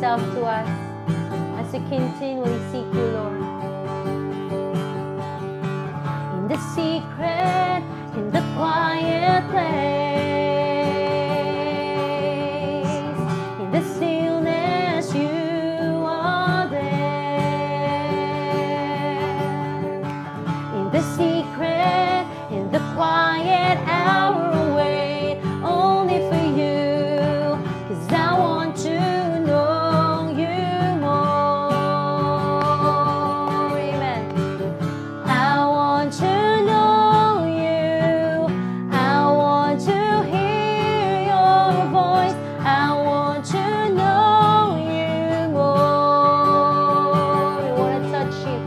yourself to us as we continually seek you, Lord. In the secret, in the quiet place, in the stillness, you are there. In the secret, in the quiet hour, wait only for you, 'cause I want to know you more. Amen. I want to know you. I want to hear your voice. I want to know you more. I want to touch you.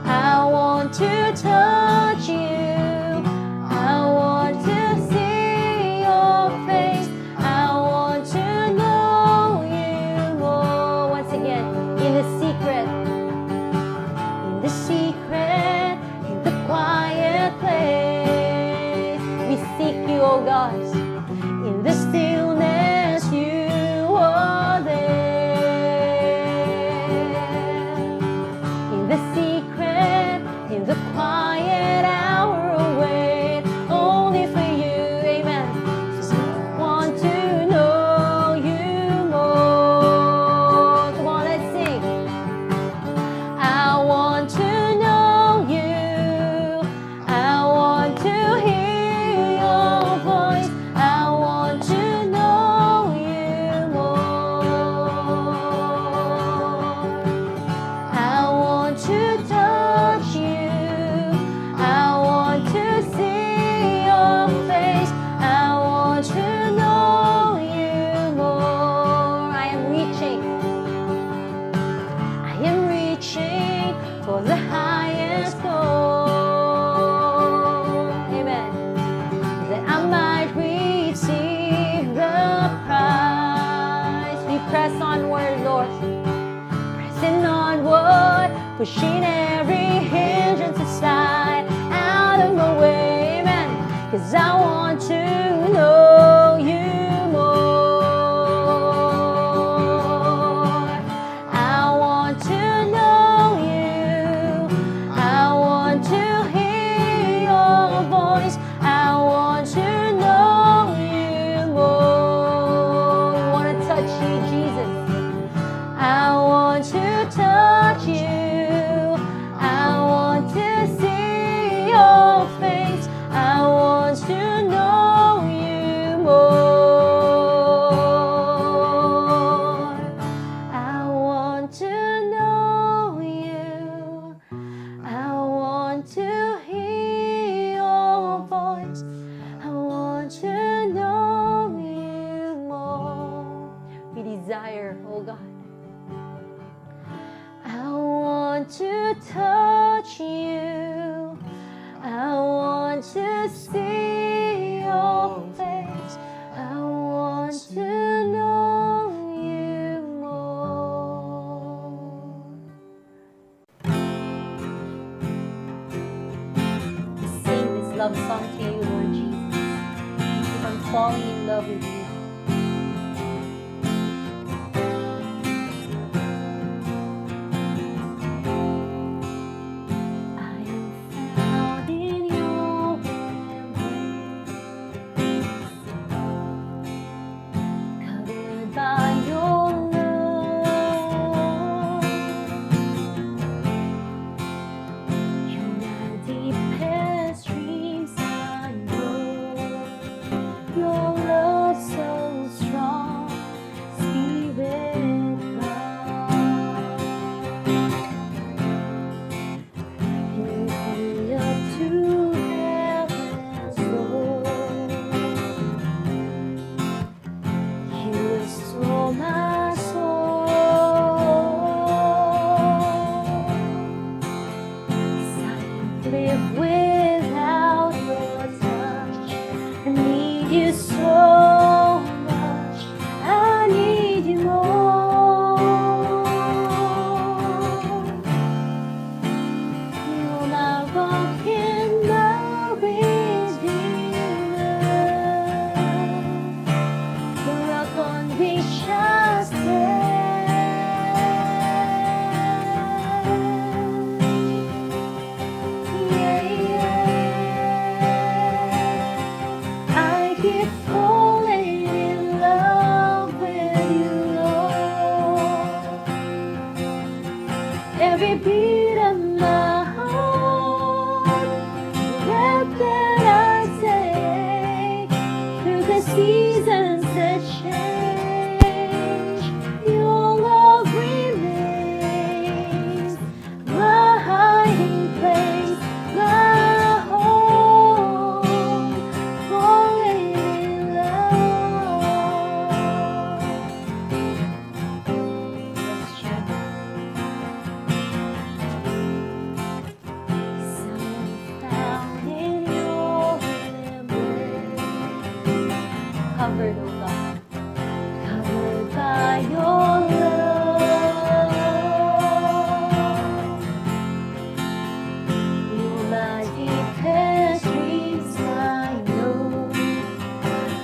I want to touch you. I want to see your face. I want to know you more. Once again, in the secret, in the quiet place, we seek you, oh God. In the stillness, you are there. In the secret, in the quiet hour, wait only for you, amen. 'Cause I want to know you more. Come on, let's sing. I want to know you. I want to hear your voice. I want to know you more. I want to touch you. I want to see your face. I want to know you more. I am reaching for the highest goal. Amen. That I might receive the prize. We press onward, Lord. Pressing onward, pushing every hindrance aside, out of my way. Amen. 'Cause I want to know you more. I want to know you. I want to hear your voice. I want to know you more. We want to touch you, Jesus. I want to touch you. I want to see your face. I want to know you more. I want to know you. I want to hear your voice. I want to know you more. We desire, oh God. I want to touch you. I want to see your face. I want to know you more. Sing this love song to you, Lord Jesus. If I'm falling in love with you. I am found in your embrace, covered by your love. You're my deepest dreams, I know. Your love every beat of my heart, breath that I take through the seasons that change. Your love remains my hiding place, my home, falling in love. Yes, Sharon. Found in your embrace, covered, oh God, covered by your love. You're my deepest dreams, I know.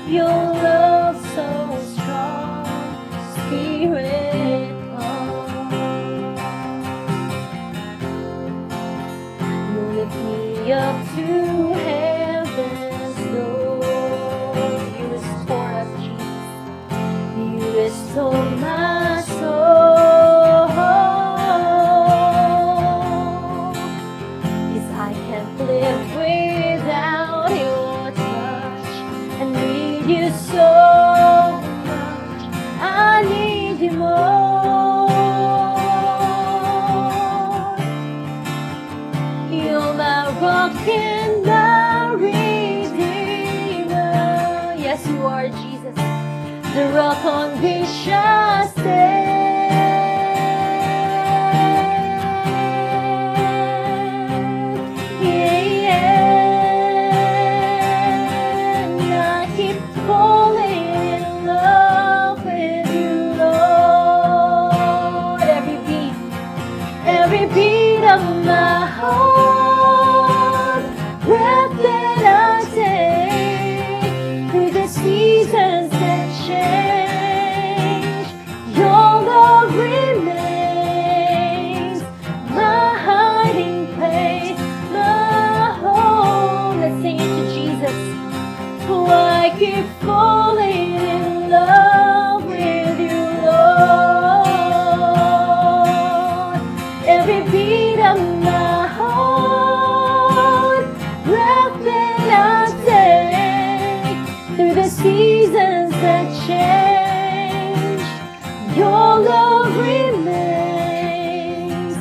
Your love so strong, Spirit come. You lift me up to heaven's door. You restore us, Jesus. You restore my soul. 'Cause I can't live without your touch. I need you so much. I need you more. You're my rock and my redeemer. Yes, you are, Jesus, the rock on which I stand. Yeah, I keep falling in love with you, Lord. Every beat of my heart, breath that I take through the seasons that change. Your love remains my hiding place, my home. Let's sing it to Jesus. Oh, I keep falling in love with you, Lord. Every beat of my heart, breath that I take through the seasons that change. Your love remains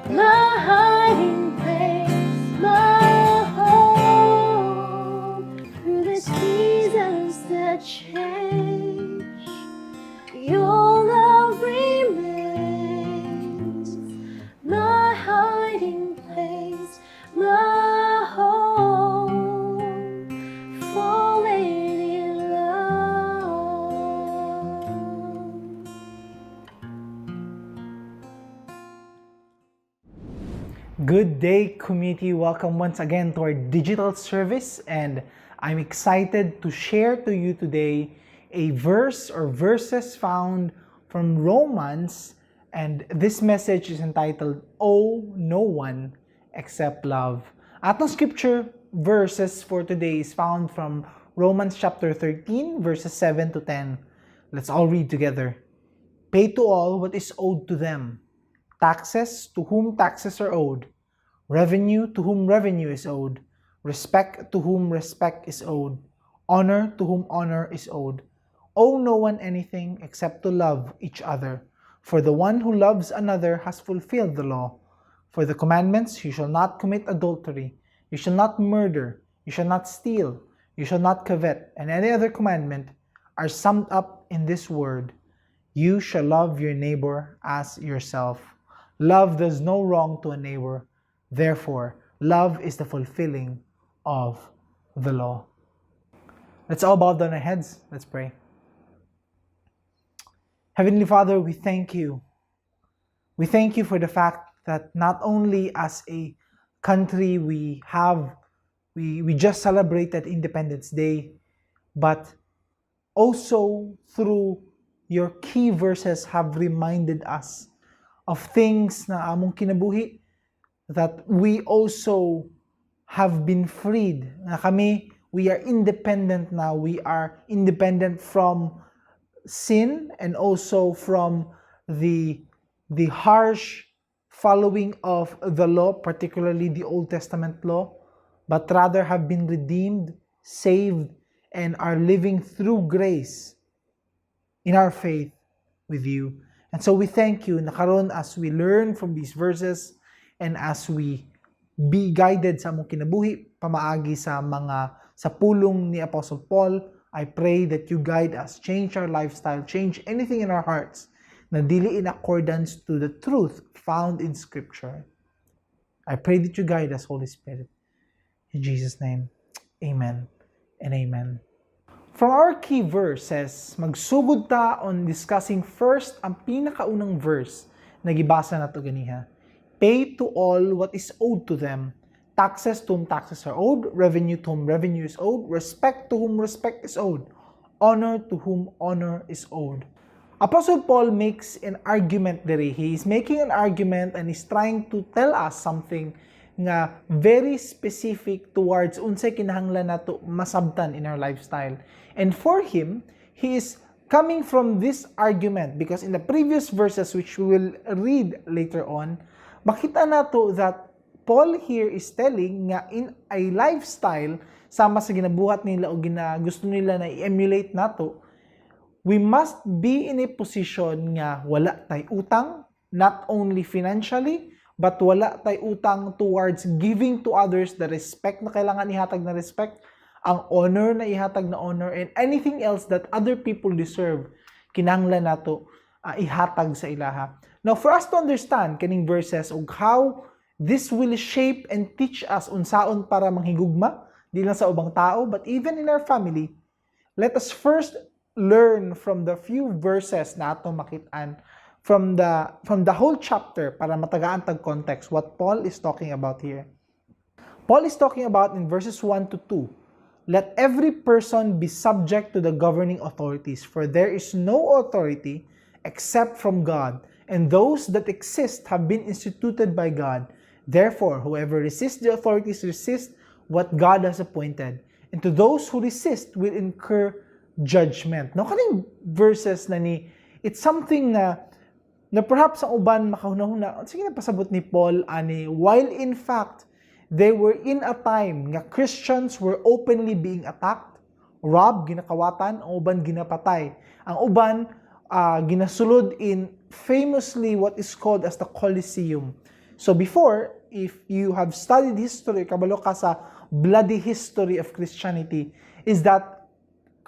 my hiding place, my home. Through the seasons that change, your love remains my hiding place, my home, falling in love. Good day, community. Welcome once again to our digital service, and I'm excited to share to you today a verse or verses found from Romans, and this message is entitled, "Oh, no one except love." Atong scripture verses for today is found from Romans chapter 13, verses 7 to 10. Let's all read together. Pay to all what is owed to them. Taxes to whom taxes are owed. Revenue to whom revenue is owed. Respect to whom respect is owed. Honor to whom honor is owed. Owe no one anything except to love each other. For the one who loves another has fulfilled the law. For the commandments, you shall not commit adultery, you shall not murder, you shall not steal, you shall not covet, and any other commandment are summed up in this word: you shall love your neighbor as yourself. Love does no wrong to a neighbor. Therefore, love is the fulfilling of the law. Let's all bow down our heads. Let's pray. Heavenly Father, we thank you. We thank you for the fact that not only as a country we just celebrated Independence Day, but also through your key verses have reminded us of things na among kinabuhi, that we also have been freed. Na kami, we are independent now. We are independent from sin and also from the harsh following of the law, particularly the Old Testament law, but rather have been redeemed, saved, and are living through grace in our faith with you. And so we thank you na karon as we learn from these verses and as we be guided sa among kinabuhi pamaagi sa pulong ni Apostle Paul, I pray that you guide us, change our lifestyle, change anything in our hearts na dili in accordance to the truth found in Scripture. I pray that you guide us, Holy Spirit. In Jesus' name, amen and amen. From our key verses, magsugod ta on discussing first ang pinakaunang verse na gibasa nato ganiha. Pay to all what is owed to them. Taxes to whom taxes are owed, revenue to whom revenue is owed, respect to whom respect is owed, honor to whom honor is owed. Apostle Paul makes an argument there. He is making an argument and is trying to tell us something nga very specific towards unsay kinahanglan nato masabtan in our lifestyle. And for him, he is coming from this argument because in the previous verses which we will read later on, makita nato that Paul here is telling nga in a lifestyle sama sa ginabuhat nila o gusto nila na i-emulate nato, we must be in a position nga wala tay utang, not only financially, but wala tay utang towards giving to others the respect na kailangan ihatag na respect, ang honor na ihatag na honor, and anything else that other people deserve, kinahanglan nato ihatag sa ilaha. Now, for us to understand kaning verses og how this will shape and teach us unsaon para manghigugma, di lang sa ubang tao, but even in our family, let us first learn from the few verses na ato makitaan from the whole chapter para matagaan tag context what Paul is talking about here. Paul is talking about in verses 1 to 2, let every person be subject to the governing authorities, for there is no authority except from God, and those that exist have been instituted by God. Therefore, whoever resists the authorities resists what God has appointed, and to those who resist will incur judgment. Now, kaning verses na ni, it's something na perhaps ang uban makahuna-huna, sige na pasabot ni Paul ani, while in fact, they were in a time nga Christians were openly being attacked, robbed, ginakawatan, ang uban ginapatay. Ang uban, ginasulod in famously what is called as the Colosseum. So before, if you have studied history, kabalo ka sa bloody history of Christianity, is that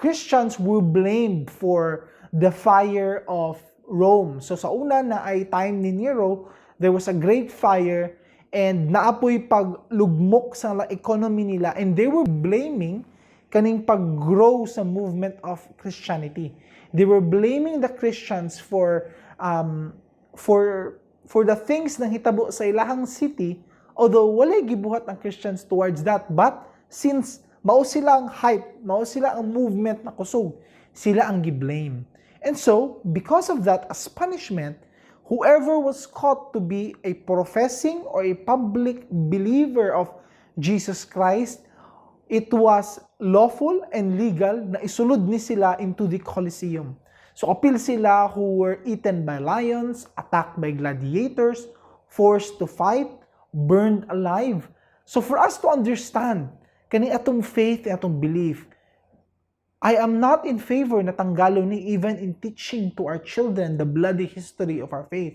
Christians were blamed for the fire of Rome. So sa una na ay time ni Nero, there was a great fire and naapoy paglugmok sa economy nila, and they were blaming kaning pag-grow sa movement of Christianity. They were blaming the Christians for the things na hitabo sa ilahang city, although walay gibuhat ang Christians towards that, but since mao sila ang hype, mao sila ang movement na kusog, sila ang giblame. And so, because of that, as punishment, whoever was caught to be a professing or a public believer of Jesus Christ, it was lawful and legal na isulod ni sila into the Colosseum. So, apil sila who were eaten by lions, attacked by gladiators, forced to fight, burned alive. So, for us to understand kani atong faith and atong belief, I am not in favor na tanggalon ni even in teaching to our children the bloody history of our faith.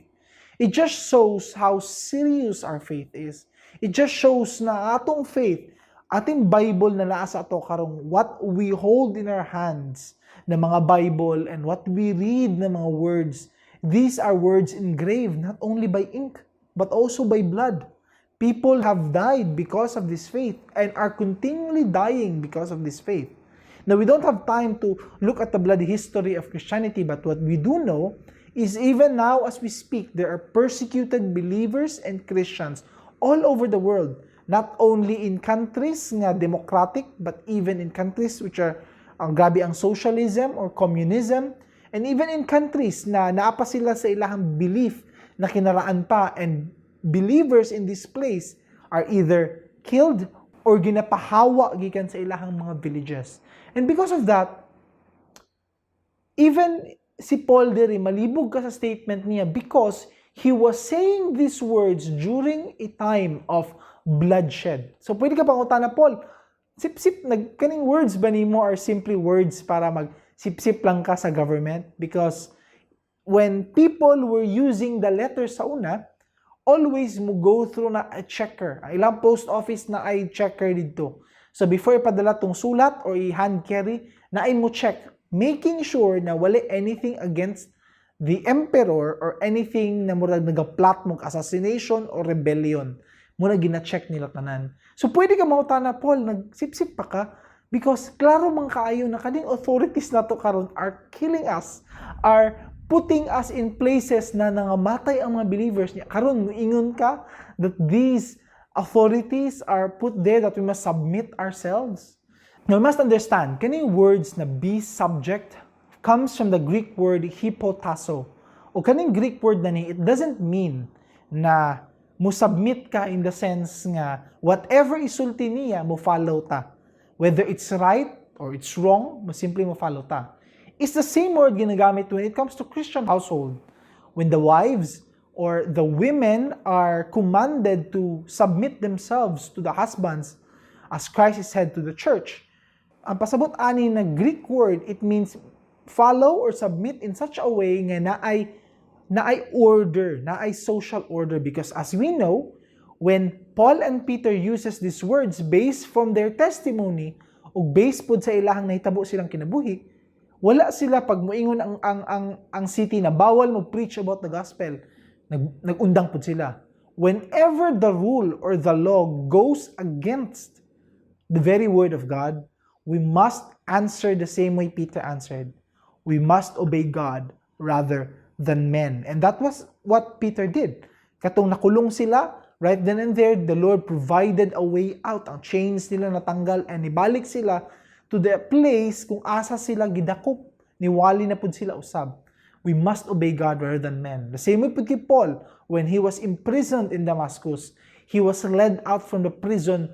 It just shows how serious our faith is. It just shows na atong faith, ating Bible na naa sa ato karong what we hold in our hands na mga Bible and what we read na mga words, these are words engraved not only by ink but also by blood. People have died because of this faith and are continually dying because of this faith. Now, we don't have time to look at the bloody history of Christianity, but what we do know is even now as we speak, there are persecuted believers and Christians all over the world, not only in countries nga democratic, but even in countries which are grabe ang socialism or communism, and even in countries na naapa sila sa ilahang belief na kinaraan pa, and believers in this place are either killed or ginapahawa gikan sa ilahang mga villages. And because of that, even si Paul diri malibog ka sa statement niya because he was saying these words during a time of bloodshed. So pwede ka bang utana, Paul, sip-sip, kaning words ba nimo are simply words para mag-sip-sip lang ka sa government? Because when people were using the letters sa una, always mo go through na a checker. Ang ilang post office na ay checker dito. So before ipadala tong sulat or i-hand carry, na ay mo check, making sure na wala anything against the emperor or anything na murag nagaplot mong assassination or rebellion. Muna gina-check nila tanan. So pwede ka mautana, Paul, nagsip-sip pa ka because klaro man kaayo na kaning authorities na to karon are killing us, are putting us in places na nangamatay ang mga believers niya. Karon ingon ka that these authorities are put there that we must submit ourselves. Now, we must understand, kaning words na be subject comes from the Greek word hypotasso. O kaning Greek word na ni, it doesn't mean na mo submit ka in the sense nga whatever isulti niya mo follow ta. Whether it's right or it's wrong, mo simply mo follow ta. It's the same word ginagamit when it comes to Christian household. When the wives or the women are commanded to submit themselves to the husbands as Christ is head to the church. Ang pasabot ani na Greek word, it means follow or submit in such a way nga naay order, naay social order. Because as we know, when Paul and Peter uses these words based from their testimony o based pod sa ilahang nahitabo silang kinabuhi, wala sila pag moingon ang city na bawal mo preach about the gospel. Nagundang pod sila. Whenever the rule or the law goes against the very word of God, we must answer the same way Peter answered. We must obey God rather than men. And that was what Peter did. Katong nakulong sila, right then and there, the Lord provided a way out. Ang chains nila natanggal and ibalik sila to the place kung asa sila gidakop. Niwali na pud sila usab. We must obey God rather than men. The same way pud kay Paul, when he was imprisoned in Damascus, he was led out from the prison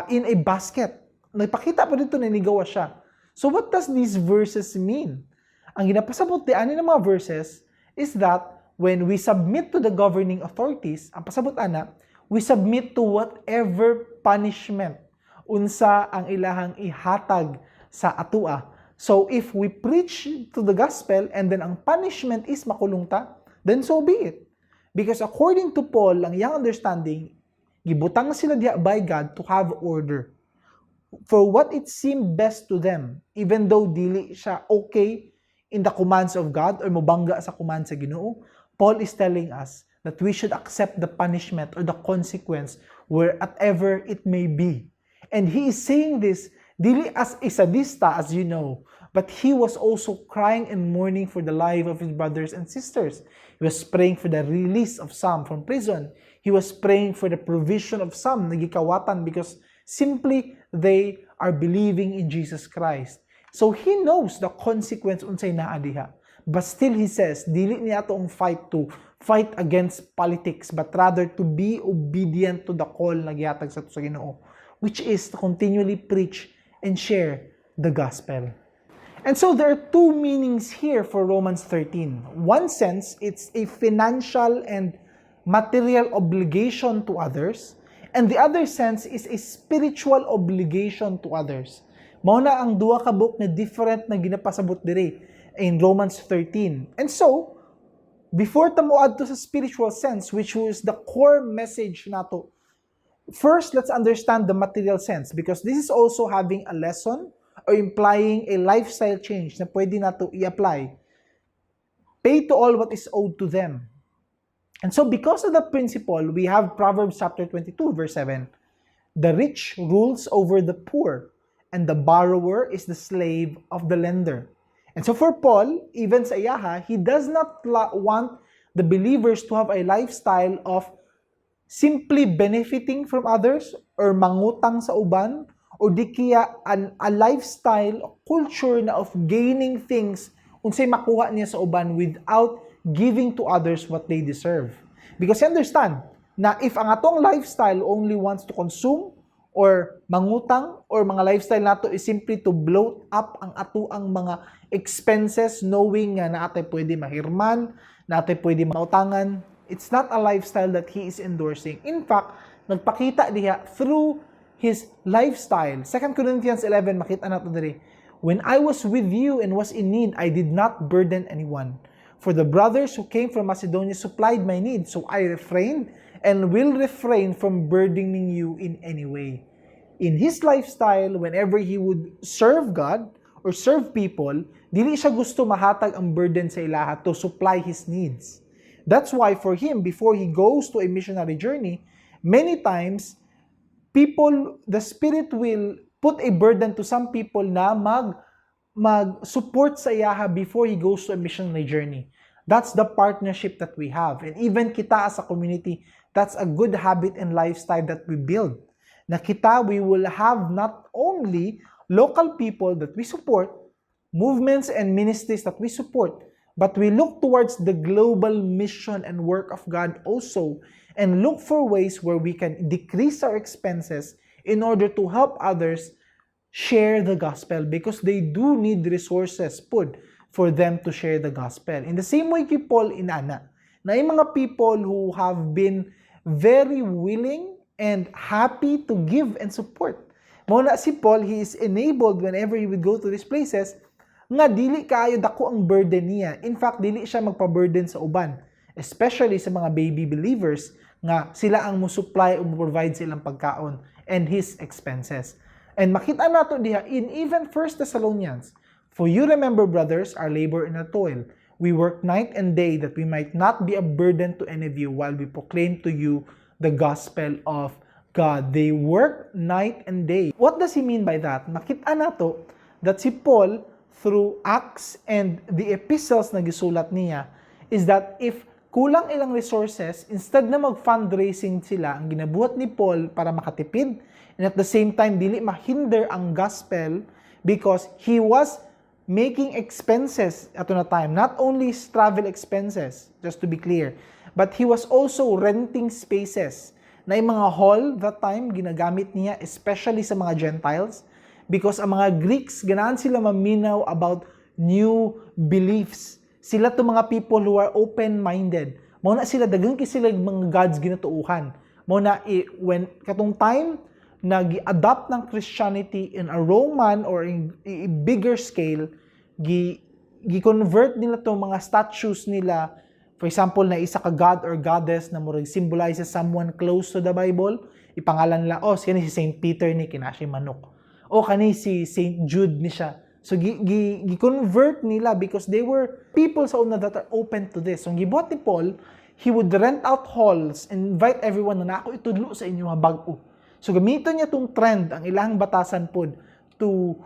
in a basket. Nagpakita pa dito na nigawa siya. So what does these verses mean? Ang ginapasabot di ani ng mga verses is that when we submit to the governing authorities, ang pasabot ana, we submit to whatever punishment unsa ang ilahang ihatag sa atua. So if we preach to the gospel and then ang punishment is makulong ta, then so be it. Because according to Paul, ang iyang understanding, gibutang sila diha by God to have order. For what it seemed best to them, even though dili siya okay in the commands of God or mobangga sa commands sa Ginoo, Paul is telling us that we should accept the punishment or the consequence wherever it may be. And he is saying this dili as a sadista, as you know, but he was also crying and mourning for the life of his brothers and sisters. He was praying for the release of some from prison. He was praying for the provision of some nagikawatan because simply they are believing in Jesus Christ. So he knows the consequence unsay naa diha. But still he says, dili niya atong fight against politics, but rather to be obedient to the call na gihatag sa Ginoo, which is to continually preach and share the gospel. And so there are two meanings here for Romans 13. One sense, it's a financial and material obligation to others, and the other sense is a spiritual obligation to others. Mao na ang duha ka book na different na ginapasabot diri in Romans 13. And so, before ta moadto sa spiritual sense, which was the core message nato, first, let's understand the material sense because this is also having a lesson or implying a lifestyle change na pwede nato i-apply. Pay to all what is owed to them. And so, because of that principle, we have Proverbs chapter 22, verse 7. The rich rules over the poor, and the borrower is the slave of the lender. And so for Paul, even sa iyaha, he does not want the believers to have a lifestyle of simply benefiting from others or mangutang sa uban or di kaya a lifestyle or culture na of gaining things unsay makuha niya sa uban without giving to others what they deserve. Because you understand na if ang atong lifestyle only wants to consume or mangutang or mga lifestyle nato is simply to bloat up ang atuang mga expenses knowing nga naatay pwede mahirman, naatay pwede mautangan, It's not a lifestyle that he is endorsing. In fact, nagpakita diha through his lifestyle. 2 Corinthians 11, makita nato diri. When I was with you and was in need, I did not burden anyone. For the brothers who came from Macedonia supplied my needs, so I refrained and will refrain from burdening you in any way. In his lifestyle, whenever he would serve God or serve people, dili siya gusto mahatag ang burden sa ilaha to supply his needs. That's why for him, before he goes to a missionary journey, many times, the Spirit will put a burden to some people na mag-support sa iyaha before he goes to a missionary journey. That's the partnership that we have. And even kita as a community, that's a good habit and lifestyle that we build. Na kita, we will have not only local people that we support, movements and ministries that we support, but we look towards the global mission and work of God also, and look for ways where we can decrease our expenses in order to help others share the gospel, because they do need resources put for them to share the gospel. In the same way kay Paul inana, na yung mga people who have been very willing and happy to give and support. Muna si Paul, he is enabled whenever he would go to these places, nga dili kaayo dako ang burden niya. In fact, dili siya magpa-burden sa uban, especially sa mga baby believers, nga sila ang mo-supply o mo-provide silang pagkaon and his expenses. And makita nato diha in even 1 Thessalonians, for you remember, brothers, our labor and our toil. We work night and day that we might not be a burden to any of you while we proclaim to you the gospel of God. They work night and day. What does he mean by that? Makita nato that si Paul, through Acts and the epistles na gisulat niya, is that if kulang ilang resources, instead na mag-fundraising sila, ang ginabuhat ni Paul para makatipid, and at the same time, dili mahinder ang gospel, because he was making expenses at na time, not only travel expenses, just to be clear, but he was also renting spaces, na yung mga hall that time, ginagamit niya, especially sa mga Gentiles, because ang mga Greeks, ganahan sila maminaw about new beliefs. Sila to mga people who are open-minded. Mauna sila, dagang sila mga gods ginatuuhan. Mauna, when katong time, nag-adopt ng Christianity in a Roman or in a bigger scale, gi-convert nila to mga statues nila. For example, na isa ka god or goddess na murag symbolizes someone close to the Bible, ipangalan nila, oh, kani si Saint Peter ni kinasya manok. O kani si Saint Jude ni siya. So, gi-convert nila because they were people sa una that are open to this. So, ang gibuhat ni Paul, he would rent out halls and invite everyone na ako itudlo sa inyo mga bag-o. So, gamitin niya tong trend, ang ilang batasan po, to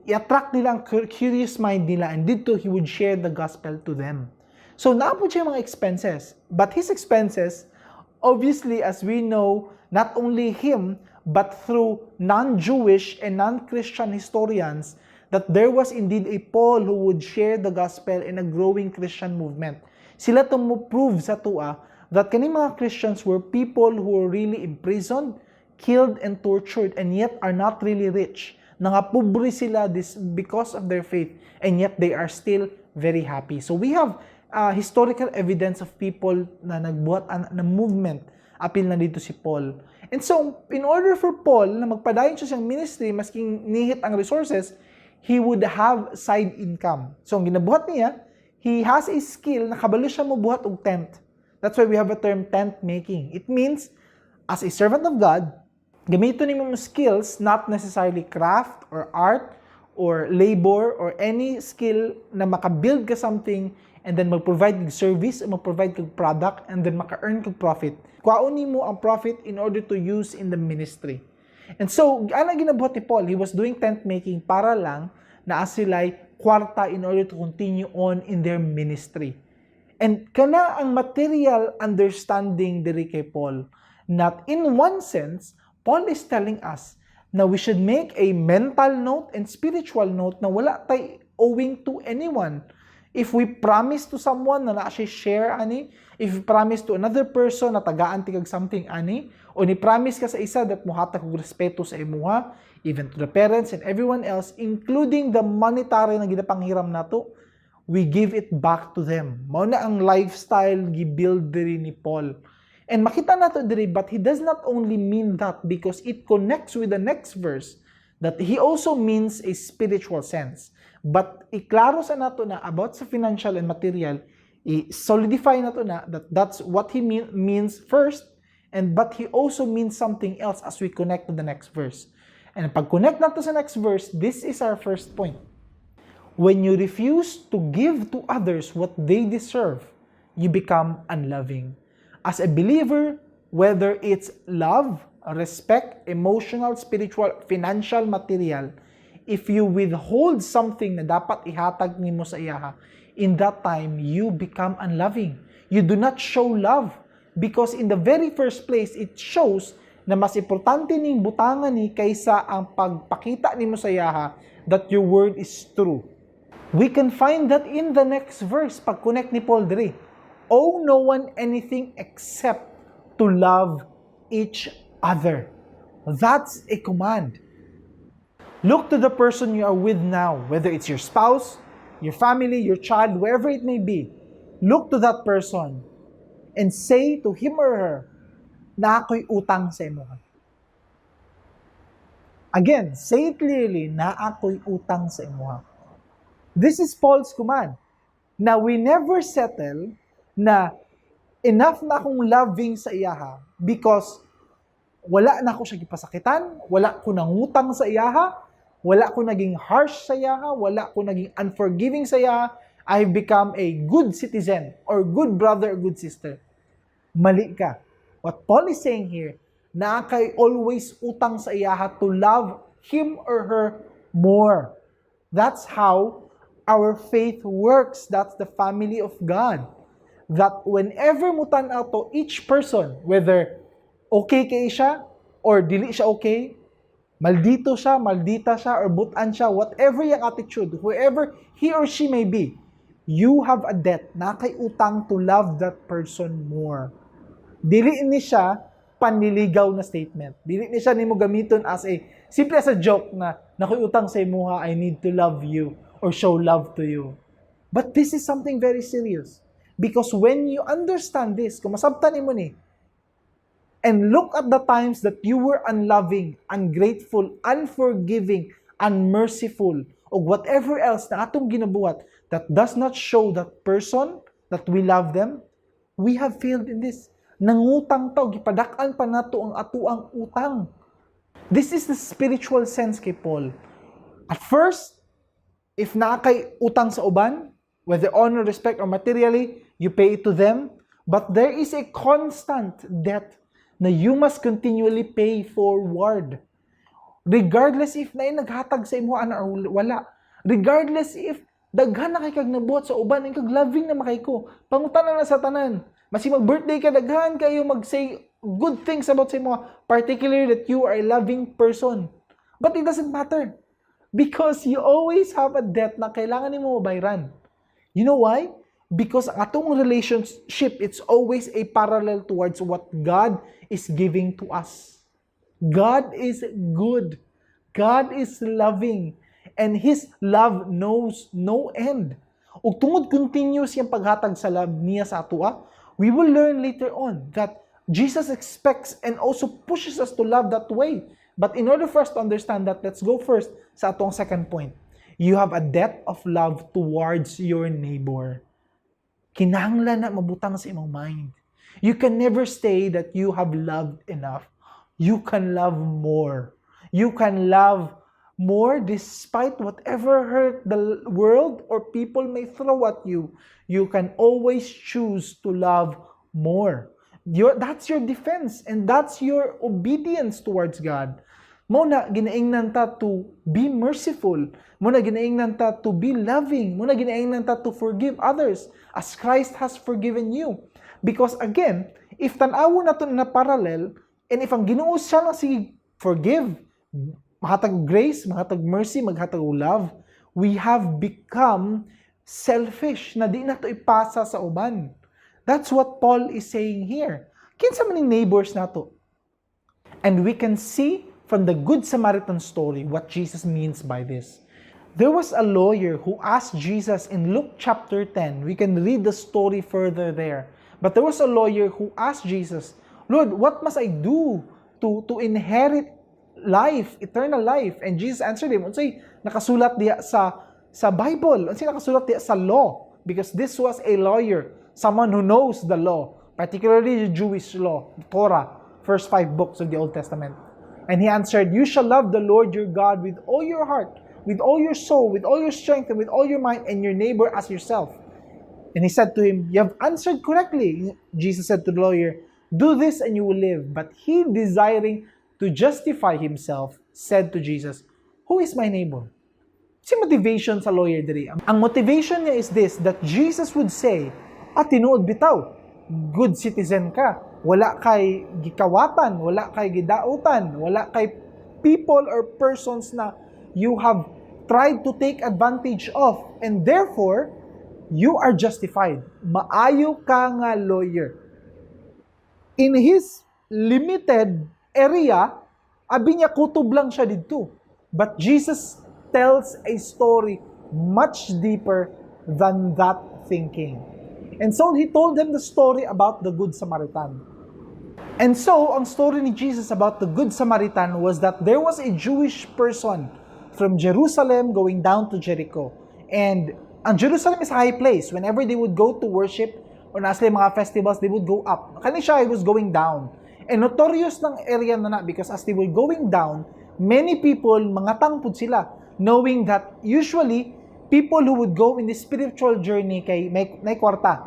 i-attract nila ang curious mind nila, and dito, he would share the gospel to them. So, naapod siya mga expenses. But his expenses, obviously, as we know, not only him, but through non-Jewish and non-Christian historians, that there was indeed a Paul who would share the gospel in a growing Christian movement. Sila to mo prove sa tua that kani mga Christians were people who were really imprisoned, killed, and tortured, and yet are not really rich. Nangapobre sila because of their faith, and yet they are still very happy. So we have historical evidence of people na nagbuhat na movement, apil na dito si Paul. And so, in order for Paul na magpadayon siya siyang ministry, masking nihit ang resources, he would have side income. So, ang ginabuhat niya, he has a skill na kabalo siya mabuhat og tent. That's why we have a term tent making. It means, as a servant of God, gamitin mo skills, not necessarily craft or art or labor or any skill na makabuild ka something and then mag-provide kag service o mag-provide kag product and then maka-earn kag profit. Kuhauni mo ang profit in order to use in the ministry. And so, ano ginabuhat ni Paul? He was doing tent making para lang na asilay kwarta in order to continue on in their ministry. And kana ang material understanding diri kay Paul, not in one sense, Paul is telling us na we should make a mental note and spiritual note na wala tay owing to anyone. If we promise to someone na siya share ani, if we promise to another person na tagaan ti kag something ani, o ni promise ka sa isa that muhatag og respeto sa imuha, even to the parents and everyone else, including the monetary na ginapanghiram nato, we give it back to them. Mao na ang lifestyle gi-build diri ni Paul. And makita nato diri, but he does not only mean that because it connects with the next verse, that he also means a spiritual sense. But iklaro sa nato na about sa financial and material, i-solidify nato na that that's what he means first, but he also means something else as we connect to the next verse. And pag connect nato sa next verse, this is our first point. When you refuse to give to others what they deserve, you become unloving. As a believer, whether it's love, respect, emotional, spiritual, financial, material, if you withhold something na dapat ihatag nimo sa iyaha, in that time, you become unloving. You do not show love. Because in the very first place, it shows na mas importante ning butangan ni kaysa ang pagpakita nimo sa iyaha that your word is true. We can find that in the next verse, pag-connect ni Paul diri. Owe no one anything except to love each other. That's a command. Look to the person you are with now, whether it's your spouse, your family, your child, wherever it may be. Look to that person and say to him or her, na ako'y utang sa imo. Again, say it clearly, na ako'y utang sa imo. This is Paul's command. Now, we never settle na enough na akong loving sa iyaha because wala na ako siya gipasakitan, wala ko nangutang sa iyaha, wala ko naging harsh sa iyaha, wala ko naging unforgiving sa iyaha, I've become a good citizen or good brother or good sister. Mali ka. What Paul is saying here, na kay always utang sa iyaha to love him or her more. That's how our faith works. That's the family of God. That whenever mo tanaw to each person, whether okay kay siya or dili siya okay, maldito siya, maldita siya, or butan siya, whatever yung attitude, whoever he or she may be, you have a debt na kay utang to love that person more. Dili ni siya panliligaw na statement. Dili ni siya nimo gamiton as a simple as a joke na nakoy utang sa imuha, I need to love you or show love to you. But this is something very serious. Because when you understand this, kung masabtan mo ni, and look at the times that you were unloving, ungrateful, unforgiving, unmerciful, or whatever else na atong ginabuhat that does not show that person that we love them, we have failed in this. Nangutang tao, gipadak-an pa nato ang atuang utang. This is the spiritual sense kay Paul. At first, if naakay utang sa uban, whether honor, respect, or materially, you pay it to them. But there is a constant debt na you must continually pay forward. Regardless if na naghatag sa imo ana or wala. Regardless if daghan na kay kag nabuhat sa uban, kag loving na makay ko. Pangutanan na sa tanan. Masi mag-birthday ka, daghan kayo mag-say good things about sa imo, particularly that you are a loving person. But it doesn't matter. Because you always have a debt na kailangan nimo mabayaran. You know why? Because ang atong relationship, it's always a parallel towards what God is giving to us. God is good. God is loving. And His love knows no end. Ug tungod continuous yung paghatag sa love niya sa atua, we will learn later on that Jesus expects and also pushes us to love that way. But in order for us to understand that, let's go first sa atong second point. You have a debt of love towards your neighbor. Kinahanglan na mabutang sa imong mind. You can never say that you have loved enough. You can love more. You can love more despite whatever hurt the world or people may throw at you. You can always choose to love more. That's your defense and that's your obedience towards God. Muna ginaingnan ta to be merciful. Muna ginaingnan ta to be loving. Muna ginaingnan ta to forgive others as Christ has forgiven you. Because again, if tanawo na to na parallel, and if ang Ginoo siya lang si forgive, maghatag grace, maghatag mercy, maghatag love, we have become selfish na di na to ipasa sa uban. That's what Paul is saying here. Kinsa man ning neighbors nato? And we can see from the Good Samaritan story what Jesus means by this. There was a lawyer who asked Jesus in Luke chapter 10. We can read the story further there. But there was a lawyer who asked Jesus, Lord, what must I do to inherit life, eternal life? And Jesus answered him, unsay nakasulat diya sa Bible, unsay nakasulat diya sa law? Because this was a lawyer, someone who knows the law, particularly the Jewish law, the Torah, first 5 books of the Old Testament. And he answered, you shall love the Lord your God with all your heart, with all your soul, with all your strength, and with all your mind, and your neighbor as yourself. And he said to him, you have answered correctly. Jesus said to the lawyer, do this and you will live. But he, desiring to justify himself, said to Jesus, who is my neighbor? Si motivation sa lawyer diri. Ang motivation niya is this, that Jesus would say, tinuod bitaw, good citizen ka. Wala kay gikawatan, wala kay gidautan, wala kay people or persons na you have tried to take advantage of, and therefore, you are justified. Maayo ka nga lawyer. In his limited area, abi niya kutob lang siya dito. But Jesus tells a story much deeper than that thinking. And so, he told them the story about the Good Samaritan. And so, ang story ni Jesus about the Good Samaritan was that there was a Jewish person from Jerusalem going down to Jericho. And ang Jerusalem is a high place. Whenever they would go to worship or nasa mga festivals, they would go up. Kani siya, he was going down. And notorious ng area na because as they were going down, many people, mga tangpod sila, knowing that usually, people who would go in the spiritual journey kay may kwarta.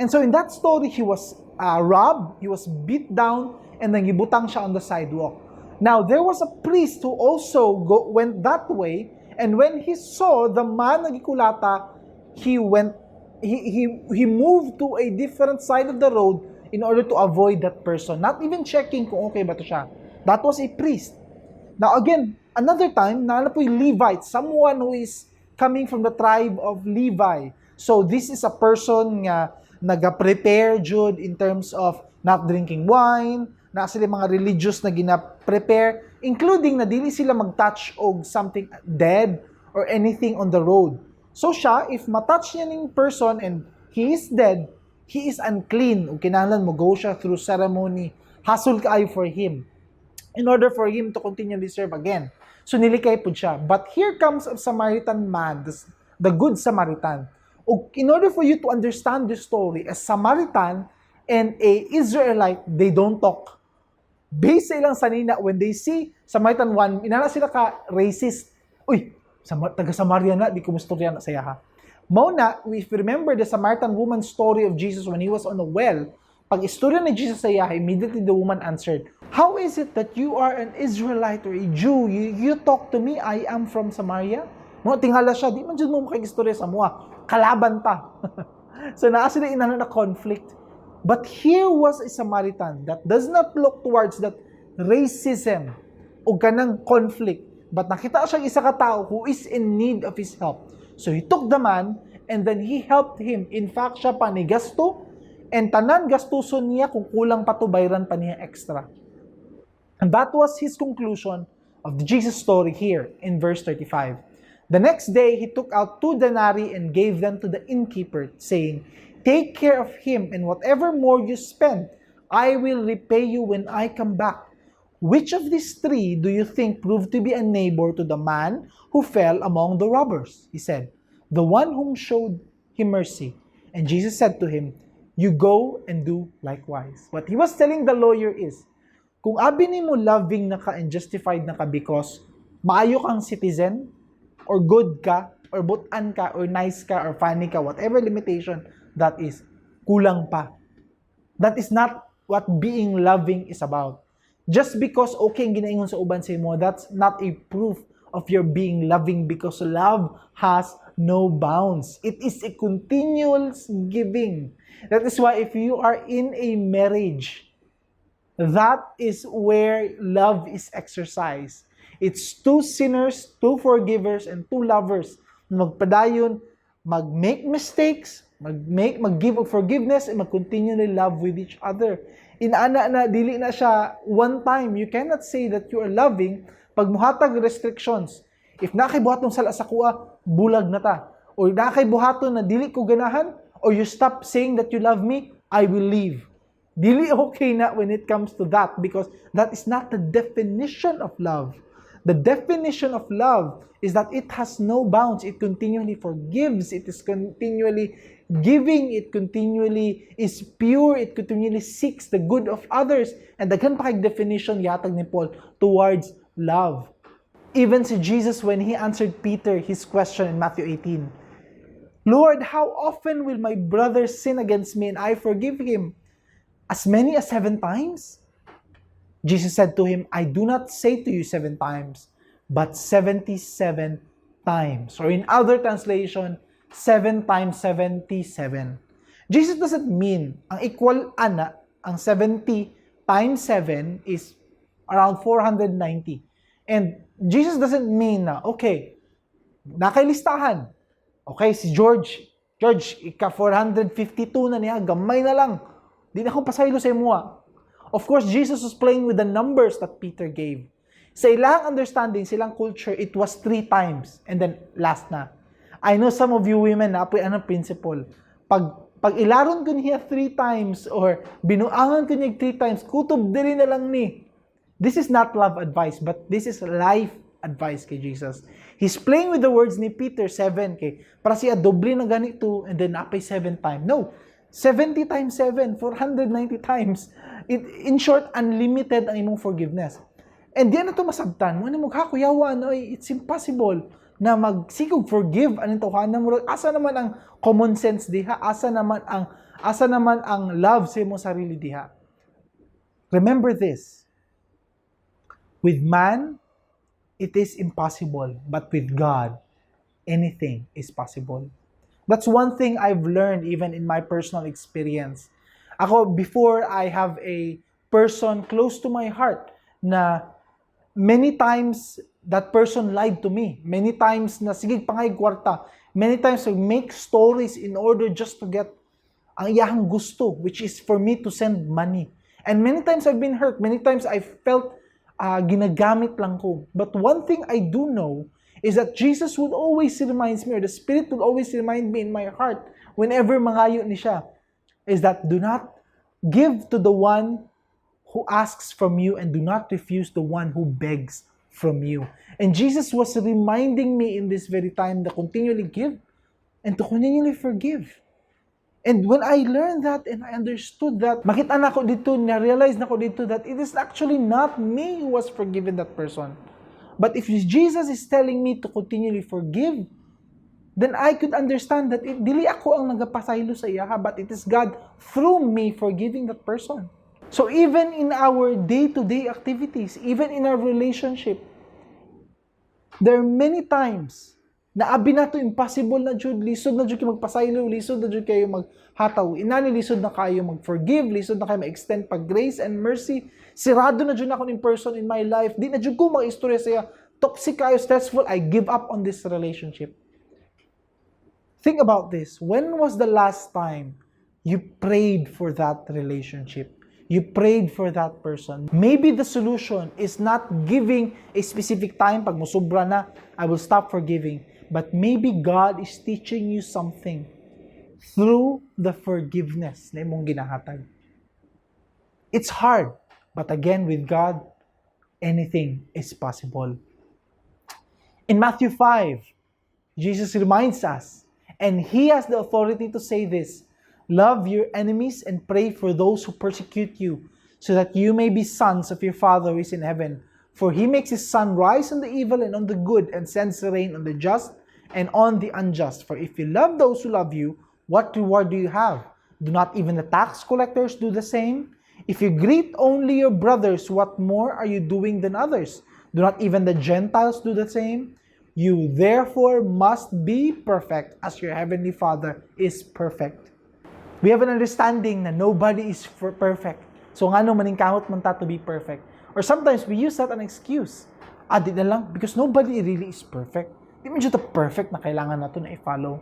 And so in that story, he was robbed, he was beat down, and then gibutang siya on the sidewalk. Now, there was a priest who also went that way, and when he saw the man nagikulata, he moved to a different side of the road in order to avoid that person, not even checking kung okay ba to siya. That was a priest. Now again, another time, naala po yung Levite, someone who is coming from the tribe of Levi. So this is a person nga naga-prepare jud in terms of not drinking wine, na sila mga religious na gina-prepare, including na dili sila mag-touch og something dead or anything on the road. So siya, if matouch niya ng person and he is dead, he is unclean. O kinahanglan mo go siya through ceremony, hassle kaayo for him, in order for him to continually serve again. So nilikay po siya. But here comes a Samaritan man, the Good Samaritan. O in order for you to understand this story, a Samaritan and a Israelite, they don't talk. Based sa ilang sanina, when they see Samaritan 1, inana sila ka racist. Uy, taga-Samaria na, di kumustorya na saya ha. Mauna, if you remember the Samaritan woman story of Jesus when he was on the well, pag istorya ni Jesus sa iya, immediately the woman answered, how is it that you are an Israelite or a Jew? You talk to me, I am from Samaria? No, tingala siya, di man dyan mo makikistorya sa mua. Kalaban pa. So naa sila inano na conflict. But here was a Samaritan that does not look towards that racism o kanang conflict. But nakita siya isa ka tao who is in need of his help. So he took the man and then he helped him. In fact, siya pa ni gasto and tanan gastuson niya kung kulang pa to bayran pa niya extra. And that was his conclusion of the Jesus story here in verse 35. The next day, he took out 2 denarii and gave them to the innkeeper, saying, take care of him, and whatever more you spend, I will repay you when I come back. Which of these 3 do you think proved to be a neighbor to the man who fell among the robbers? He said, the one whom showed him mercy. And Jesus said to him, you go and do likewise. What he was telling the lawyer is, kung abi nimo loving na ka and justified na ka because maayo kang citizen, or good ka, or butan ka, or nice ka, or funny ka, whatever limitation that is, kulang pa. That is not what being loving is about. Just because okay ang ginaingon sa uban sa imo, that's not a proof of your being loving, because love has no bounds. It is a continuous giving. That is why if you are in a marriage, that is where love is exercised. It's 2 sinners, 2 forgivers, and 2 lovers. Magpadayon, mag-make mistakes, mag-give of forgiveness, and mag-continually love with each other. Inaana na, dili na siya one time. You cannot say that you are loving pag muhatag restrictions. If nakay buhaton sala sa kuha, bulag na ta. Or nakay buhaton na dili ko ganahan, or you stop saying that you love me, I will leave. Dili okay na when it comes to that, because that is not the definition of love. The definition of love is that it has no bounds. It continually forgives. It is continually giving. It continually is pure. It continually seeks the good of others. And daghan pa kay definition yatag ni Paul towards love. Even si Jesus, when he answered Peter his question in Matthew 18, Lord, how often will my brother sin against me and I forgive him? As many as 7 times? Jesus said to him, I do not say to you 7 times, but 77 times. Or in other translation, 7 times 77. Jesus doesn't mean, ang equal ana, ang 70 times 7 is around 490. And Jesus doesn't mean na, okay, nakailistahan. Okay, si George, ika 452 na niya, gamay na lang. Di na akong pasaylo sa imuha. Of course, Jesus was playing with the numbers that Peter gave. Sa ilang understanding, silang culture, it was 3 times. And then, last na. I know some of you women, apoy anong principle. Pag ilaron ko niya 3 times, or binuangan ko niya 3 times, kutob diri na lang ni. This is not love advice, but this is life advice kay Jesus. He's playing with the words ni Peter, 7 kay. Para siya, doble na ganito, and then apay 7 times. No. 70 times 7, 490 times. In short, unlimited ang imong forgiveness. And di na ito masabtan. Muna maghakuyawa, no? It's impossible na magsikog forgive aning tawhanan mo. Asa naman ang common sense diha? Asa naman ang love sa imong sarili diha? Remember this. With man, it is impossible. But with God, anything is possible. That's one thing I've learned even in my personal experience. Ako, before I have a person close to my heart na many times that person lied to me. Many times na sige pangay kwarta. Many times I make stories in order just to get ang iyahang gusto, which is for me to send money. And many times I've been hurt. Many times I felt ginagamit lang ko. But one thing I do know is that Jesus would always remind me, or the Spirit would always remind me in my heart whenever mangayo ni siya, is that do not give to the one who asks from you and do not refuse the one who begs from you. And Jesus was reminding me in this very time to continually give and to continually forgive. And when I learned that and I understood that, makita na ko dito, na-realize na ko dito that it is actually not me who was forgiven that person. But if Jesus is telling me to continually forgive, then I could understand that dili ako ang nagapasaylo sa iya, but it is God through me forgiving that person. So even in our day-to-day activities, even in our relationship, there are many times na abi na to impossible na jud, lisod na jud kayo magpasaylo, lisod na jud kayo maghataw, inani lisod na kayo mag-forgive, lisod na kayo ma-extend pag grace and mercy. Sirado na jud ako in person in my life, di na jud ko mag-istorya sa iya, toxic kayo, stressful, I give up on this relationship. Think about this. When was the last time you prayed for that relationship? You prayed for that person. Maybe the solution is not giving a specific time, pag musubra na, I will stop forgiving. But maybe God is teaching you something through the forgiveness na imong ginahatag. It's hard, but again, with God, anything is possible. In Matthew 5, Jesus reminds us, and He has the authority to say this, love your enemies and pray for those who persecute you, so that you may be sons of your Father who is in heaven. For He makes His sun rise on the evil and on the good, and sends the rain on the just and on the unjust. For if you love those who love you, what reward do you have? Do not even the tax collectors do the same? If you greet only your brothers, what more are you doing than others? Do not even the Gentiles do the same? You therefore must be perfect as your heavenly Father is perfect. We have an understanding na nobody is perfect. So nga no maningkamot man ta to be perfect. Or sometimes we use that an excuse. Di na lang, because nobody really is perfect. Di man siya perfect na kailangan nato na i-follow.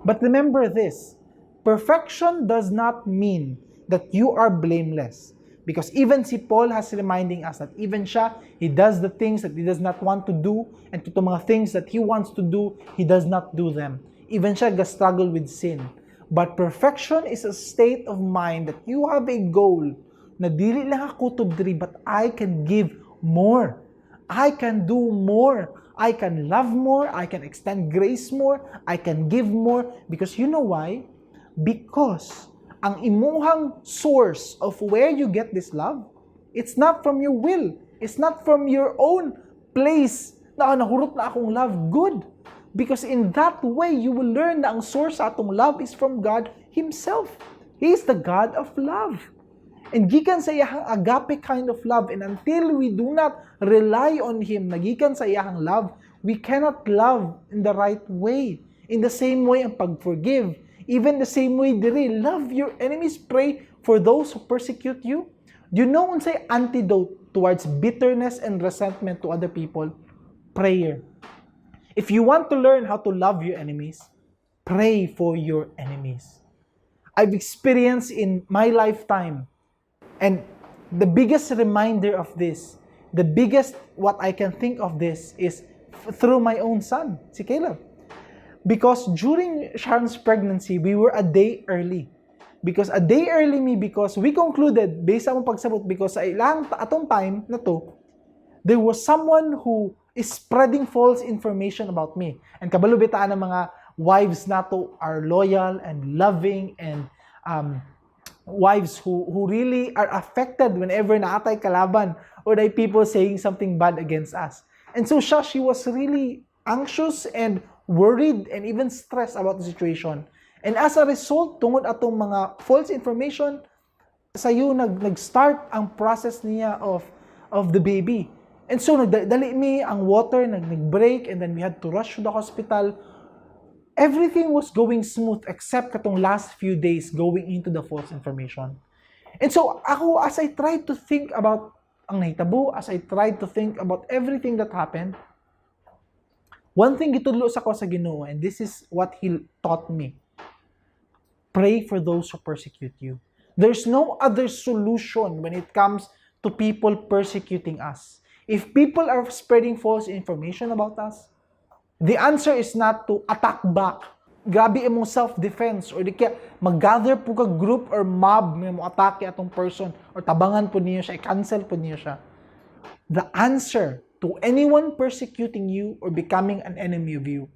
But remember this, perfection does not mean that you are blameless. Because even si Paul has reminding us that even siya, he does the things that he does not want to do, and to the mga things that he wants to do, he does not do them. Even siya struggle with sin. But perfection is a state of mind that you have a goal na dili lang ako tubdiri, but I can give more. I can do more. I can love more. I can extend grace more. I can give more. Because you know why? Because ang imuhang source of where you get this love, it's not from your will. It's not from your own place na nahurot na akong love. Good. Because in that way, you will learn na ang source sa atong love is from God Himself. He is the God of love. And gikan sa iyahang agape kind of love, and until we do not rely on Him, nagikan sa iyahang love, we cannot love in the right way. In the same way, ang pag-forgive, even the same way diri, love your enemies, pray for those who persecute you. Do you know unsay antidote towards bitterness and resentment to other people? Prayer. If you want to learn how to love your enemies, pray for your enemies. I've experienced in my lifetime, and the biggest reminder of this, the biggest what I can think of this is through my own son, si Caleb. Because during Sharon's pregnancy, we were a day early. Because we concluded, based sa mong pagsabot, because sa ilang atong time na to, there was someone who is spreading false information about me. And kabalo bitaan ng mga wives nato are loyal and loving, and wives who really are affected whenever naatay kalaban or they people saying something bad against us. And so she was really anxious and worried and even stressed about the situation. And as a result, tungod atong mga false information, sayo nag-start ang process niya of the baby. And so nagdali mi ang water, nag-break, and then we had to rush to the hospital. Everything was going smooth except katong last few days going into the false information. And so ako, as I tried to think about ang nahitabo, as I tried to think about everything that happened, one thing gitudlo sa ko sa Ginoo, and this is what He taught me. Pray for those who persecute you. There's no other solution when it comes to people persecuting us. If people are spreading false information about us, the answer is not to attack back. Grabe imong self-defense, or di kaya mag-gather po ka group or mob nga mo atake atong person, or tabangan po niyo siya, i-cancel po niyo siya. The answer to anyone persecuting you or becoming an enemy of you,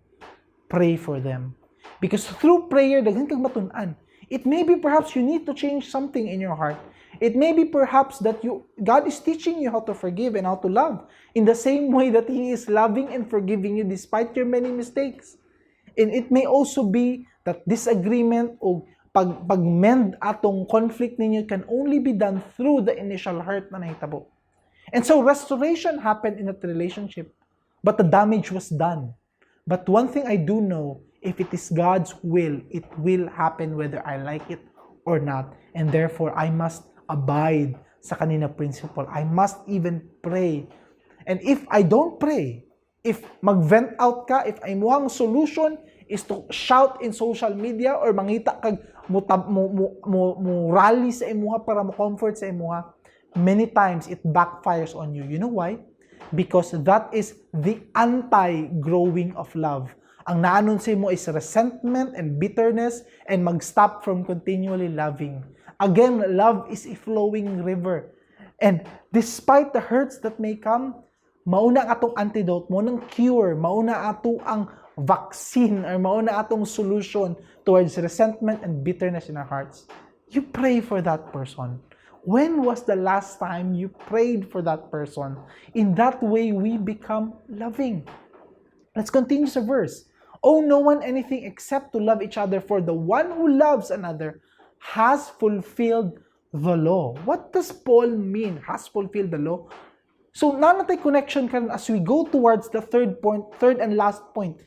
pray for them. Because through prayer, daghan kang matun-an. It may be perhaps you need to change something in your heart. It may be perhaps that God is teaching you how to forgive and how to love in the same way that He is loving and forgiving you despite your many mistakes. And it may also be that disagreement o pag-mend atong conflict ninyo can only be done through the initial hurt na nahitabo. And so restoration happened in that relationship, but the damage was done. But one thing I do know, if it is God's will, it will happen whether I like it or not. And therefore, I must abide sa kanina principle. I must even pray. And if I don't pray, if mag-vent out ka, if ay muhang solution is to shout in social media or mangita kag mo rally sa imuha para mo comfort sa imuha, many times it backfires on you. You know why? Because that is the anti-growing of love. Ang naanon sa imo is resentment and bitterness, and mag-stop from continually loving. Again, love is a flowing river. And despite the hurts that may come, mauna atong antidote, maunang cure, mauna ato ang vaccine, or mauna atong solution towards resentment and bitterness in our hearts. You pray for that person. When was the last time you prayed for that person? In that way, we become loving. Let's continue the verse. Owe no one anything except to love each other, for the one who loves another has fulfilled the law. What does Paul mean, has fulfilled the law? So, nanatay connection kan as we go towards the third and last point.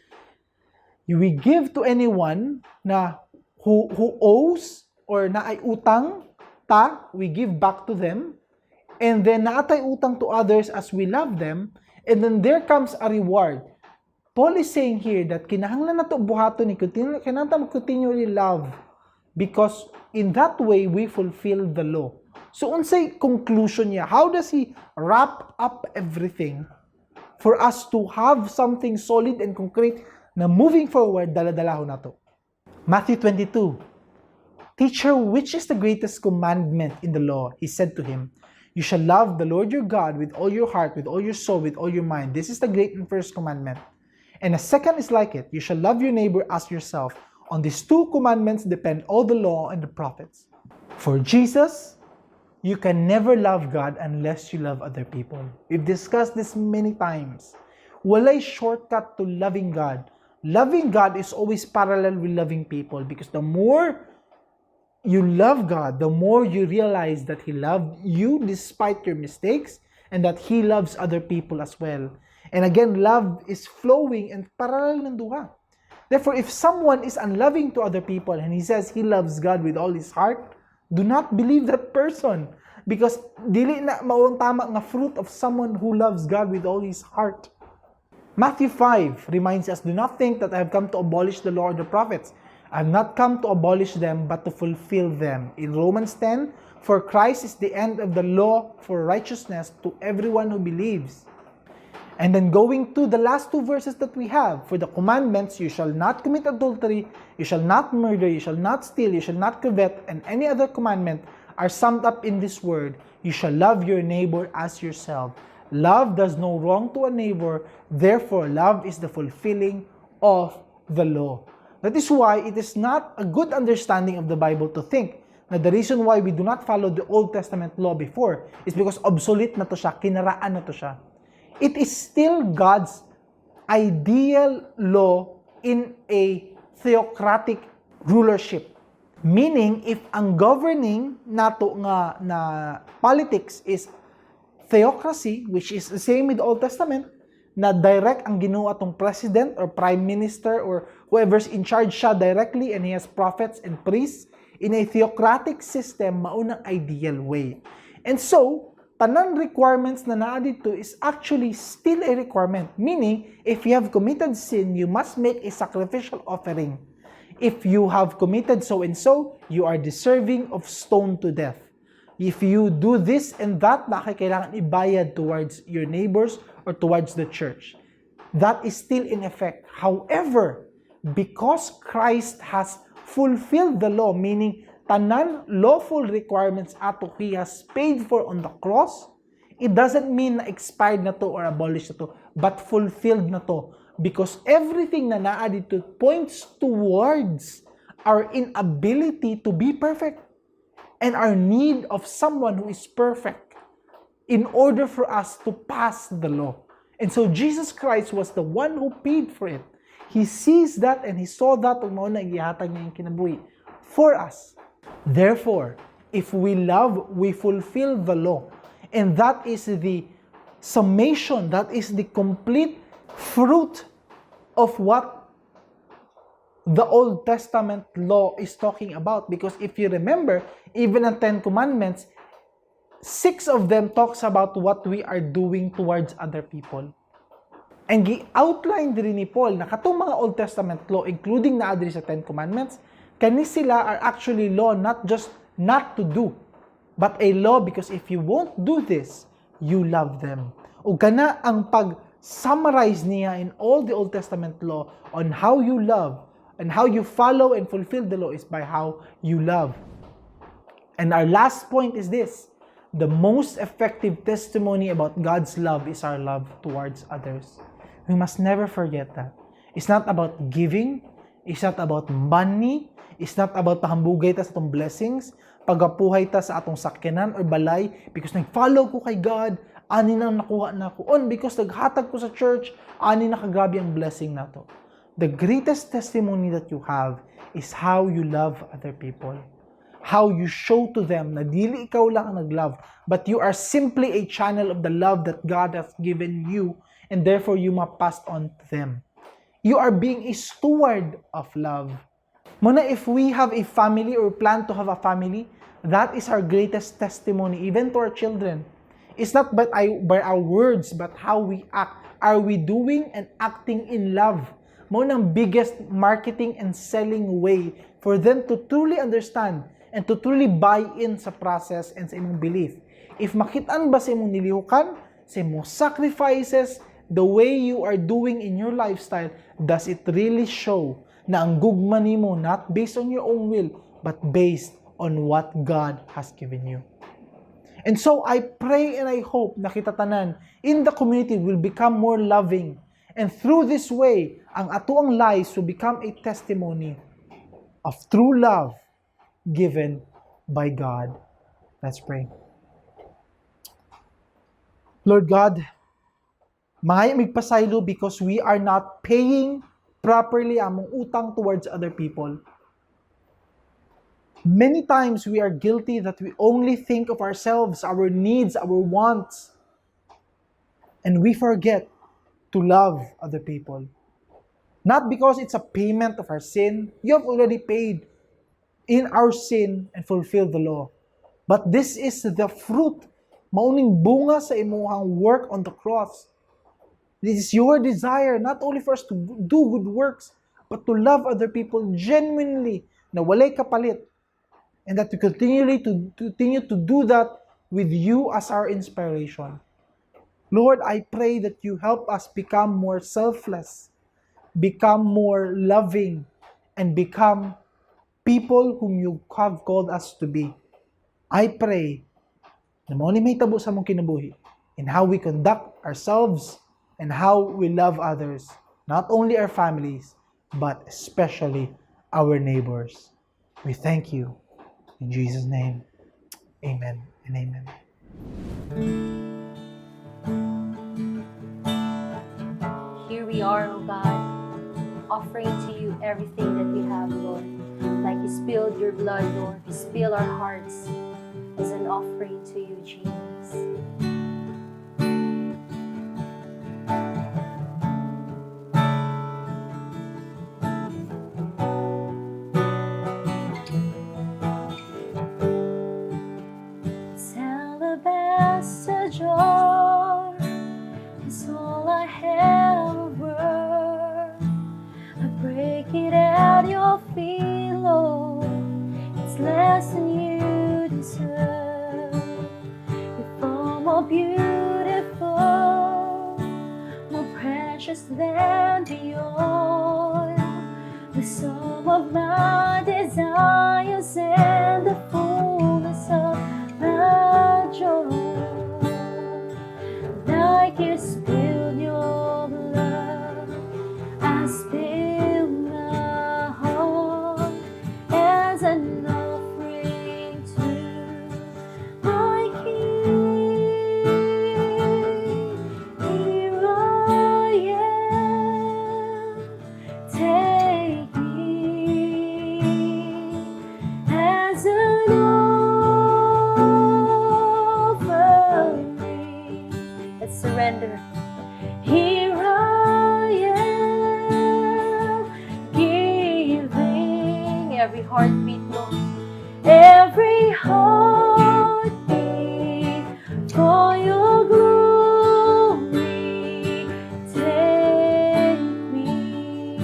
We give to anyone na who owes or na ay utang, we give back to them, and then naatay utang to others as we love them, and then there comes a reward. Paul is saying here that kinahanglan nato buhaton ni kinahanglan continually love, because in that way we fulfill the law. So unsay conclusion niya? How does he wrap up everything for us to have something solid and concrete na moving forward, daladalahon na to? Matthew 22, Teacher, which is the greatest commandment in the law? He said to him, You shall love the Lord your God with all your heart, with all your soul, with all your mind. This is the great and first commandment. And a second is like it. You shall love your neighbor as yourself. On these two commandments depend all the law and the prophets. For Jesus, you can never love God unless you love other people. We've discussed this many times. Walay shortcut to loving God. Loving God is always parallel with loving people, because the more you love God, the more you realize that He loved you despite your mistakes, and that He loves other people as well. And again, love is flowing and parallel ng duha. Therefore, if someone is unloving to other people and he says he loves God with all his heart, do not believe that person, because dili na maong tama nga fruit of someone who loves God with all his heart. Matthew 5 reminds us, Do not think that I have come to abolish the law or the prophets. I have not come to abolish them, but to fulfill them. In Romans 10, For Christ is the end of the law for righteousness to everyone who believes. And then going to the last two verses that we have, for the commandments, you shall not commit adultery, you shall not murder, you shall not steal, you shall not covet, and any other commandment are summed up in this word, you shall love your neighbor as yourself. Love does no wrong to a neighbor, therefore love is the fulfilling of the law. That is why it is not a good understanding of the Bible to think na the reason why we do not follow the Old Testament law before is because obsolete na to siya, kinaraan na to siya. It is still God's ideal law in a theocratic rulership. Meaning, if ang governing nato nga na politics is theocracy, which is the same with the Old Testament, na direct ang Ginoo atong president or prime minister or whoever's in charge siya directly, and he has prophets and priests, in a theocratic system, maunang ideal way. And so, tanan requirements na naa dito is actually still a requirement. Meaning, if you have committed sin, you must make a sacrificial offering. If you have committed so and so, you are deserving of stone to death. If you do this and that, kailangan ibayad towards your neighbors or towards the church. That is still in effect. However, because Christ has fulfilled the law, meaning tanan lawful requirements ato He has paid for on the cross, it doesn't mean na expired na to or abolished na to, but fulfilled na to. Because everything na naa dito points towards our inability to be perfect and our need of someone who is perfect in order for us to pass the law. And so Jesus Christ was the one who paid for it. He sees that and He saw that ug mao na gihatag niya yung kinabuhi for us. Therefore, if we love, we fulfill the law. And that is the summation, that is the complete fruit of what the Old Testament law is talking about. Because if you remember, even in 10 Commandments, 6 of them talks about what we are doing towards other people. And gi-outline din ni Paul na katong mga Old Testament law, including na adri sa 10 Commandments, kani sila are actually law not just not to do, but a law because if you won't do this, you love them. O kana ang pag-summarize niya in all the Old Testament law on how you love and how you follow and fulfill the law is by how you love. And our last point is this: the most effective testimony about God's love is our love towards others. We must never forget that. It's not about giving. It's not about money. It's not about pahambugay ta sa atong blessings, pagapuhay ta sa atong sakyanan or balay because nag-follow ko kay God, ani nang nakuha na ko. On because naghatag ko sa church, ani na kagrabe ang blessing nato. The greatest testimony that you have is how you love other people. How you show to them na dili ikaw lang ang nag-love, but you are simply a channel of the love that God has given you, and therefore you must pass on to them. You are being a steward of love. Muna, if we have a family or plan to have a family, that is our greatest testimony, even to our children. It's not by our words, but how we act. Are we doing and acting in love? Muna ang biggest marketing and selling way for them to truly understand and to truly buy in sa process and sa imong belief. If makitaan ba sa imong nilihukan, sa imong sacrifices, the way you are doing in your lifestyle, does it really show na ang gugma nimo not based on your own will, but based on what God has given you? And so I pray and I hope na kita tanan in the community will become more loving. And through this way, ang atuang lives will become a testimony of true love given by God. Let's pray. Lord God, mga migpasaylo because we are not paying properly among utang towards other people. Many times we are guilty that we only think of ourselves, our needs, our wants, and we forget to love other people. Not because it's a payment of our sin. You have already paid in our sin and fulfilled the law. But this is the fruit, mauning bunga sa imuhang work on the cross. This is your desire, not only for us to do good works, but to love other people genuinely, na walay kapalit. And that we continue to do that with you as our inspiration. Lord, I pray that you help us become more selfless, become more loving, and become people whom you have called us to be. I pray na mao ni may tabo sa mong kinabuhi in how we conduct ourselves and how we love others, not only our families, but especially our neighbors. We thank you. In Jesus' name, amen and amen. Here we are, O God, offering to you everything that we have, Lord. Like you spilled your blood, Lord, you spill our hearts as an offering to you, Jesus. Alabaster jar is all I have of worth. I break it at your feet, Lord. It's less than you deserve. You're far more beautiful, more precious than the oil. The sum of my desires and the fullness of my joy. Like you spilled your blood, I spill my heart as an offering to my King. Here I am, take me as an offering. Let's surrender. Here I am, giving every heartbeat, Lord, every heartbeat for your glory. Take me.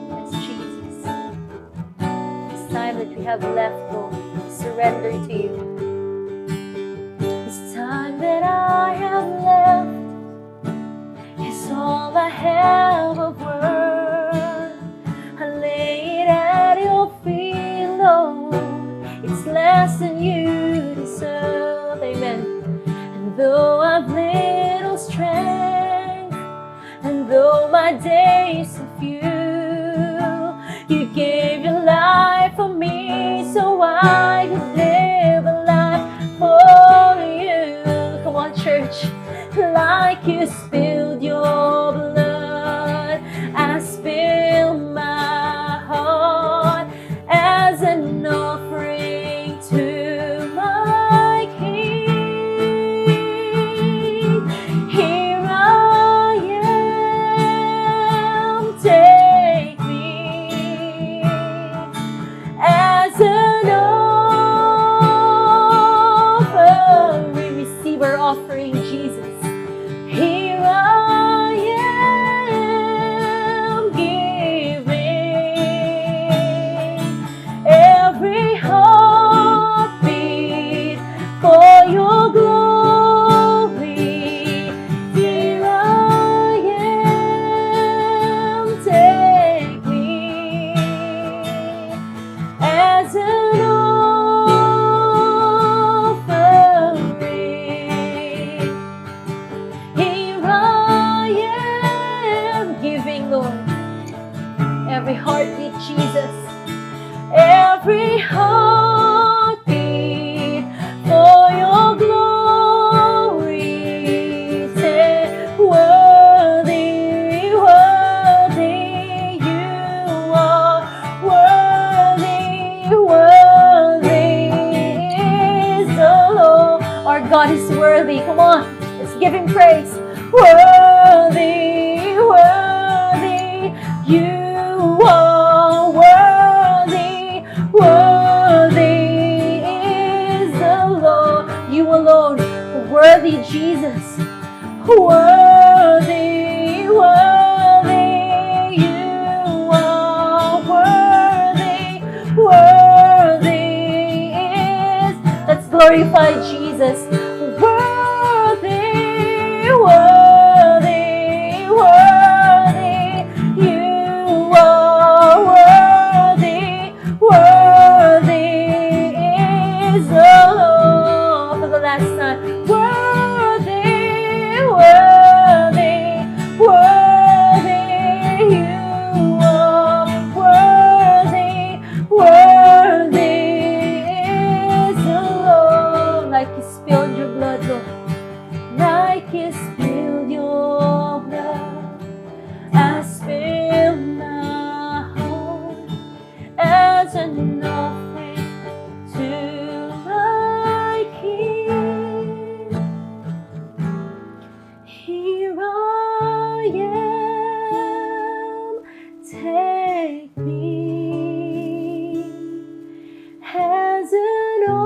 Yes, Jesus. This time that we have left, Lord, surrender to you. This time that I have left is all I have of worth. I lay it at your feet, Lord. It's less than you deserve. Amen. And though I've little strength, and though my days are few, you gave your life for me, so I could live a life for you. Come on, church. Like you spilled your blood, every heartbeat for your glory. Say, worthy, worthy, you are worthy, worthy is the Lord. Our God is worthy. Come on, let's give Him praise. Worthy, worthy, you are worthy, worthy is the Lord. You alone, worthy Jesus. Worthy, worthy, you are worthy, worthy is. Let's glorify Jesus. Worthy, worthy, worthy, you are worthy, worthy is the Lord. For the last time, worthy, worthy, worthy, you are worthy, worthy is the Lord. Like you spilled your blood, Lord. Like you spilled your blood, I spill my heart as an offering to my King. Here I am, take me as an offering.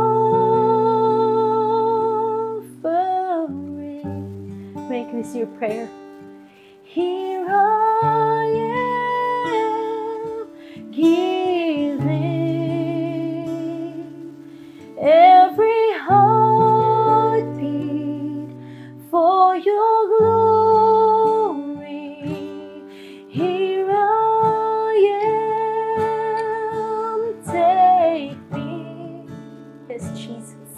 Make this your prayer. Here I am, giving every heartbeat for your glory. Here I am, take me, yes, Jesus,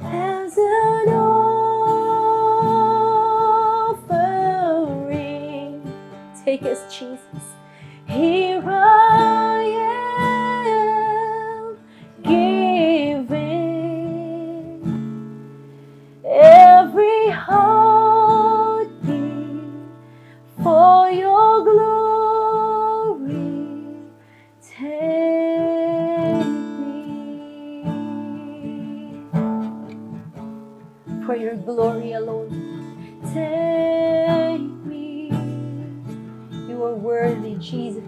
as an offering. Take us, Jesus. Here I am, giving every heartbeat for your glory. Take me for your glory alone. Take me. You are worthy, Jesus.